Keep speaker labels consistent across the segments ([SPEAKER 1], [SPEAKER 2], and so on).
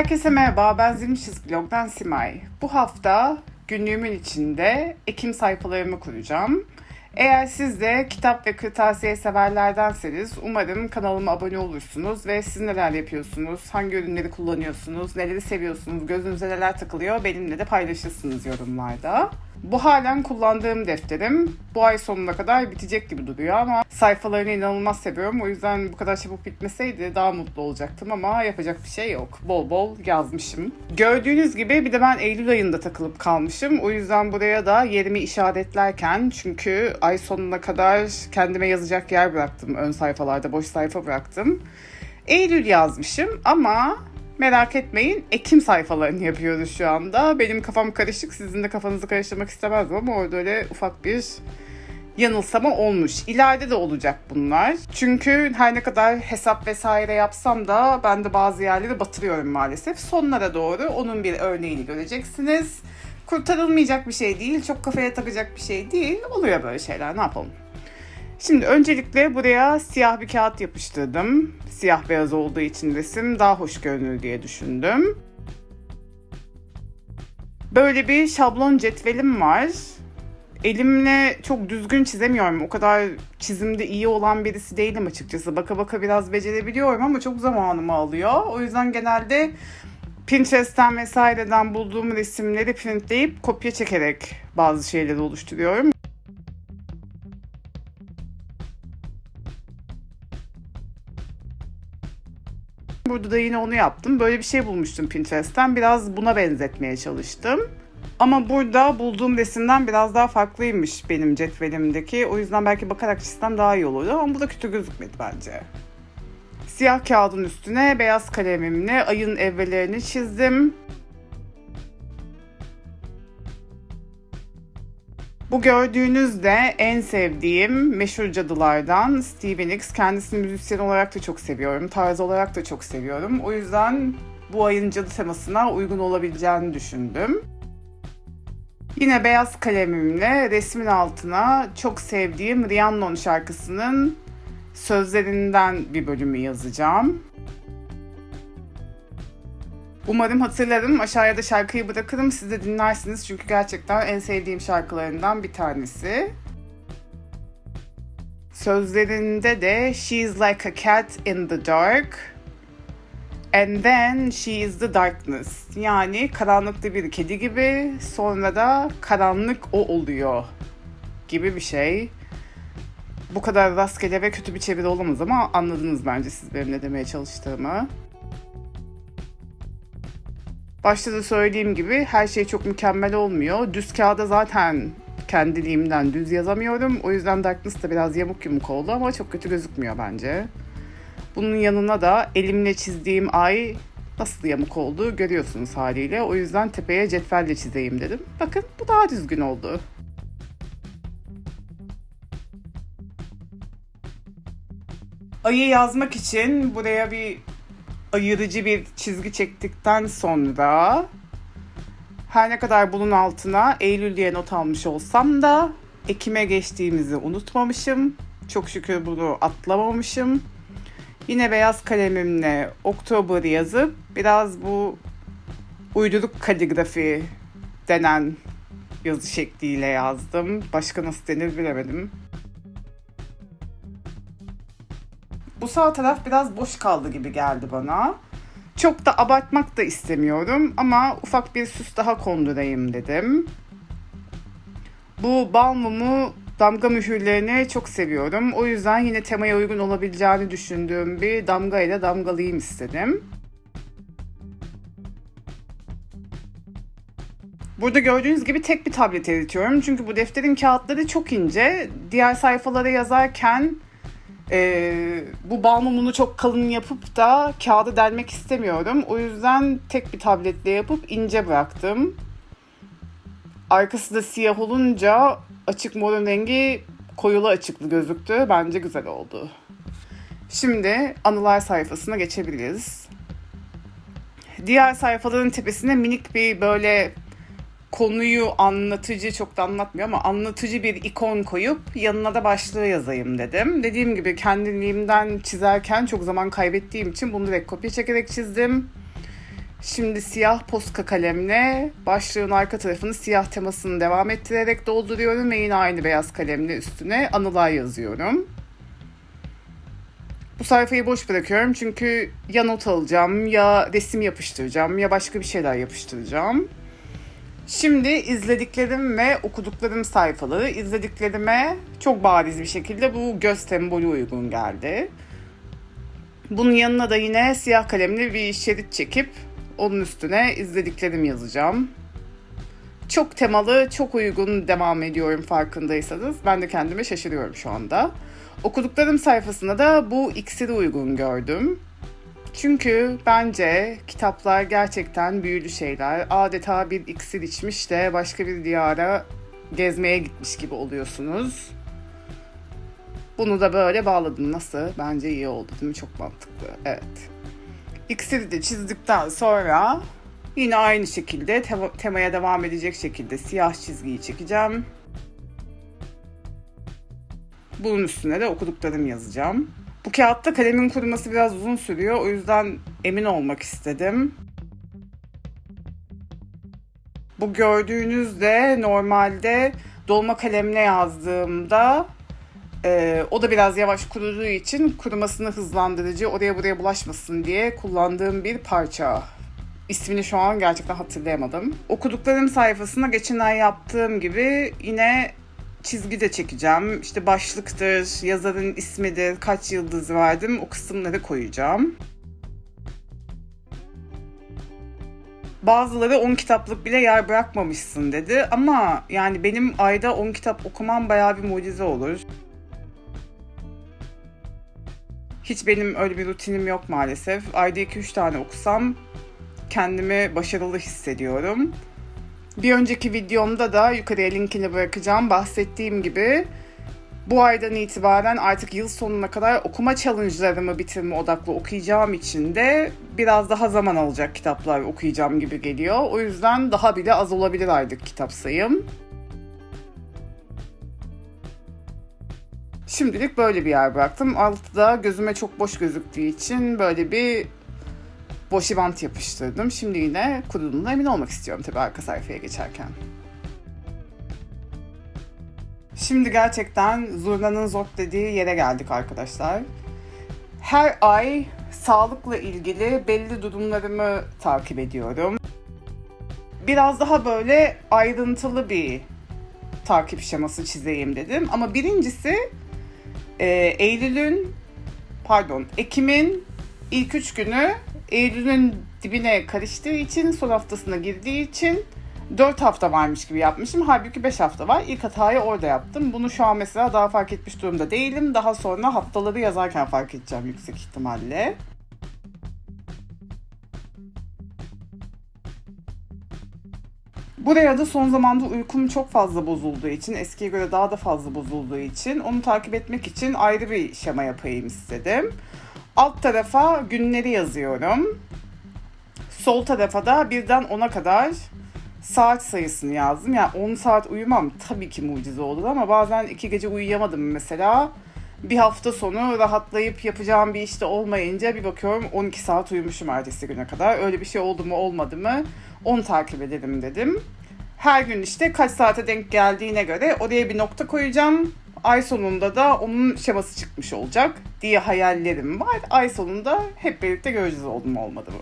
[SPEAKER 1] Herkese merhaba, ben Zilmişiz Blog'dan Simay. Bu hafta günlüğümün içinde Ekim sayfalarımı kuracağım. Eğer siz de kitap ve kırtasiye severlerdenseniz umarım kanalıma abone olursunuz ve siz neler yapıyorsunuz, hangi ürünleri kullanıyorsunuz, neleri seviyorsunuz, gözünüze neler takılıyor benimle de paylaşırsınız yorumlarda. Bu halen kullandığım defterim. Bu ay sonuna kadar bitecek gibi duruyor ama sayfalarını inanılmaz seviyorum. O yüzden bu kadar çabuk bitmeseydi daha mutlu olacaktım ama yapacak bir şey yok. Bol bol yazmışım. Gördüğünüz gibi bir de ben Eylül ayında takılıp kalmışım. O yüzden buraya da yerimi işaretlerken, çünkü ay sonuna kadar kendime yazacak yer bıraktım. Ön sayfalarda boş sayfa bıraktım. Eylül yazmışım ama merak etmeyin, Ekim sayfalarını yapıyoruz şu anda. Benim kafam karışık, sizin de kafanızı karıştırmak istemezdim ama orada öyle ufak bir yanılsama olmuş. İleride de olacak bunlar. Çünkü her ne kadar hesap vesaire yapsam da ben de bazı yerleri batırıyorum maalesef. Sonlara doğru onun bir örneğini göreceksiniz. Kurtarılmayacak bir şey değil, çok kafaya takacak bir şey değil. Oluyor böyle şeyler, ne yapalım. Şimdi öncelikle buraya siyah bir kağıt yapıştırdım. Siyah beyaz olduğu için resim daha hoş görünür diye düşündüm. Böyle bir şablon cetvelim var. Elimle çok düzgün çizemiyorum. O kadar çizimde iyi olan birisi değilim açıkçası. Baka baka biraz becerebiliyorum ama çok zamanımı alıyor. O yüzden genelde Pinterest'ten vesaireden bulduğum resimleri printleyip kopya çekerek bazı şeyleri oluşturuyorum. Burada da yine onu yaptım. Böyle bir şey bulmuştum Pinterest'ten. Biraz buna benzetmeye çalıştım. Ama burada bulduğum resimden biraz daha farklıymış benim cetvelimdeki. O yüzden belki bakarak çizsem daha iyi olurdu ama bu da kötü gözükmedi bence. Siyah kağıdın üstüne beyaz kalemimle ayın evrelerini çizdim. Bu gördüğünüz de en sevdiğim meşhur cadılardan Stevie Nicks. Kendisini müzisyen olarak da çok seviyorum. Tarz olarak da çok seviyorum. O yüzden bu ayın cadı temasına uygun olabileceğini düşündüm. Yine beyaz kalemimle resmin altına çok sevdiğim Rhiannon şarkısının sözlerinden bir bölümü yazacağım. Umarım hatırlarım. Aşağıya da şarkıyı bırakırım. Siz de dinlersiniz çünkü gerçekten en sevdiğim şarkılarından bir tanesi. Sözlerinde de "She's like a cat in the dark and then she is the darkness." Yani karanlıkta bir kedi gibi, sonra da karanlık o oluyor gibi bir şey. Bu kadar rastgele ve kötü bir çeviri olamaz ama anladınız bence siz benim ne demeye çalıştığımı. Başta da söylediğim gibi her şey çok mükemmel olmuyor. Düz kağıda zaten kendiliğimden düz yazamıyorum. O yüzden Darkness da biraz yamuk yumuk oldu ama çok kötü gözükmüyor bence. Bunun yanına da elimle çizdiğim ay nasıl yamuk oldu görüyorsunuz haliyle. O yüzden tepeye cetvelle çizeyim dedim. Bakın bu daha düzgün oldu. Ayı yazmak için buraya bir ayırıcı bir çizgi çektikten sonra her ne kadar bunun altına Eylül diye not almış olsam da Ekim'e geçtiğimizi unutmamışım. Çok şükür bunu atlamamışım. Yine beyaz kalemimle Oktober yazıp biraz bu uyduruk kaligrafi denen yazı şekliyle yazdım. Başka nasıl denir bilemedim. Bu sağ taraf biraz boş kaldı gibi geldi bana. Çok da abartmak da istemiyorum ama ufak bir süs daha kondurayım dedim. Bu bal mumu damga mühürlerini çok seviyorum. O yüzden yine temaya uygun olabileceğini düşündüğüm bir damga ile damgalayayım istedim. Burada gördüğünüz gibi tek bir tablet eritiyorum. Çünkü bu defterin kağıtları çok ince. Diğer sayfalara yazarken bu bal mumunu çok kalın yapıp da kağıdı delmek istemiyorum. O yüzden tek bir tabletle yapıp ince bıraktım. Arkası da siyah olunca açık morun rengi koyulu açıklı gözüktü. Bence güzel oldu. Şimdi anılar sayfasına geçebiliriz. Diğer sayfaların tepesine minik bir böyle konuyu anlatıcı, çok da anlatmıyor ama anlatıcı bir ikon koyup yanına da başlığı yazayım dedim. Dediğim gibi kendiliğimden çizerken çok zaman kaybettiğim için bunu direkt kopya çekerek çizdim. Şimdi siyah Posca kalemle başlığın arka tarafını siyah temasını devam ettirerek dolduruyorum ve yine aynı beyaz kalemle üstüne anılar yazıyorum. Bu sayfayı boş bırakıyorum çünkü ya not alacağım, ya resim yapıştıracağım, ya başka bir şeyler yapıştıracağım. Şimdi izlediklerim ve okuduklarım sayfaları, izlediklerime çok bariz bir şekilde bu göz sembolü uygun geldi. Bunun yanına da yine siyah kalemle bir şerit çekip onun üstüne izlediklerim yazacağım. Çok temalı, çok uygun devam ediyorum farkındaysanız. Ben de kendime şaşırıyorum şu anda. Okuduklarım sayfasında da bu iksiri uygun gördüm. Çünkü bence kitaplar gerçekten büyülü şeyler. Adeta bir iksir içmiş de başka bir diyara gezmeye gitmiş gibi oluyorsunuz. Bunu da böyle bağladım. Nasıl? Bence iyi oldu değil mi? Çok mantıklı. Evet. İksiri de çizdikten sonra yine aynı şekilde temaya devam edecek şekilde siyah çizgiyi çekeceğim. Bunun üstüne de okuduklarımı yazacağım. Bu kağıtta kalemin kuruması biraz uzun sürüyor. O yüzden emin olmak istedim. Bu gördüğünüz de normalde dolma kalemle yazdığımda o da biraz yavaş kuruduğu için kurumasını hızlandırıcı, oraya buraya bulaşmasın diye kullandığım bir parça. İsmini şu an gerçekten hatırlayamadım. Okuduklarım sayfasına geçen ay yaptığım gibi yine çizgi de çekeceğim. İşte başlıktır, yazarın ismidir, kaç yıldız verdim o kısımları koyacağım. Bazıları 10 kitaplık bile yer bırakmamışsın dedi ama yani benim ayda 10 kitap okumam bayağı bir mucize olur. Hiç benim öyle bir rutinim yok maalesef. Ayda 2-3 tane okusam kendimi başarılı hissediyorum. Bir önceki videomda da yukarıya linkini bırakacağım. Bahsettiğim gibi bu aydan itibaren artık yıl sonuna kadar okuma challenge'larımı bitirme odaklı okuyacağım için de biraz daha zaman alacak kitaplar okuyacağım gibi geliyor. O yüzden daha bile az olabilir aylık kitap sayım. Şimdilik böyle bir yer bıraktım. Altta gözüme çok boş gözüktüğü için böyle bir boş bant yapıştırdım. Şimdi yine kuruduğuna emin olmak istiyorum tabii arka sayfaya geçerken. Şimdi gerçekten zurnanın zort dediği yere geldik arkadaşlar. Her ay sağlıkla ilgili belli durumlarımı takip ediyorum. Biraz daha böyle ayrıntılı bir takip şeması çizeyim dedim. Ama birincisi Ekim'in ilk 3 günü Eylül'ün dibine karıştığı için, son haftasına girdiği için 4 hafta varmış gibi yapmışım. Halbuki 5 hafta var. İlk hatayı orada yaptım. Bunu şu an mesela daha fark etmiş durumda değilim. Daha sonra haftaları yazarken fark edeceğim yüksek ihtimalle. Buraya da son zamanda uykum çok fazla bozulduğu için, eskiye göre daha da fazla bozulduğu için onu takip etmek için ayrı bir şema yapayım istedim. Alt tarafa günleri yazıyorum. Sol tarafa da birden 10'a kadar saat sayısını yazdım. Yani 10 saat uyumam tabii ki mucize olur ama bazen 2 gece uyuyamadım mesela. Bir hafta sonu rahatlayıp yapacağım bir işte olmayınca bir bakıyorum 12 saat uyumuşum ertesi güne kadar. Öyle bir şey oldu mu olmadı mı onu takip edelim dedim. Her gün işte kaç saate denk geldiğine göre oraya bir nokta koyacağım. Ay sonunda da onun şeması çıkmış olacak diye hayallerim var. Ay sonunda hep birlikte göreceğiz oldu mu olmadı mı.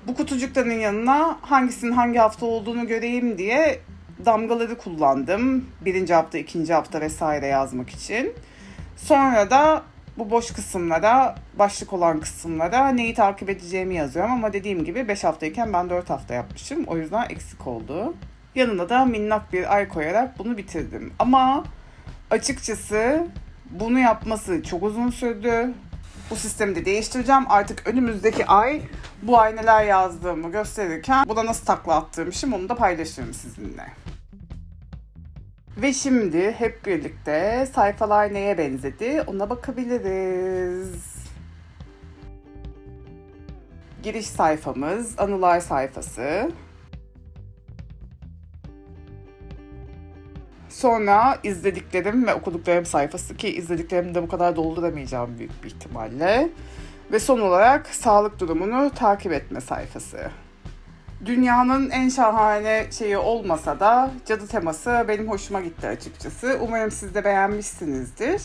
[SPEAKER 1] Bu kutucukların yanına hangisinin hangi hafta olduğunu göreyim diye damgaları kullandım. Birinci hafta, ikinci hafta vesaire yazmak için. Sonra da bu boş kısımlara, başlık olan kısımlara neyi takip edeceğimi yazıyorum. Ama dediğim gibi 5 haftayken ben 4 hafta yapmışım. O yüzden eksik oldu. Yanına da minnak bir ay koyarak bunu bitirdim. Ama açıkçası bunu yapması çok uzun sürdü. Bu sistemi de değiştireceğim. Artık önümüzdeki ay bu ay neler yazdığımı gösterirken buna nasıl takla attırmışım onu da paylaşıyorum sizinle. Ve şimdi hep birlikte sayfalar neye benzedi ona bakabiliriz. giriş sayfamız, anılar sayfası. Sonra izlediklerim ve okuduklarım sayfası, ki izlediklerimi de bu kadar dolduramayacağım büyük bir ihtimalle. Ve son olarak sağlık durumunu takip etme sayfası. Dünyanın en şahane şeyi olmasa da cadı teması benim hoşuma gitti açıkçası. Umarım siz de beğenmişsinizdir.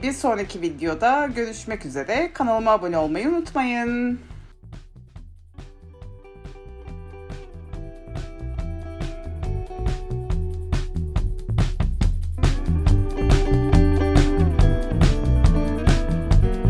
[SPEAKER 1] Bir sonraki videoda görüşmek üzere. Kanalıma abone olmayı unutmayın.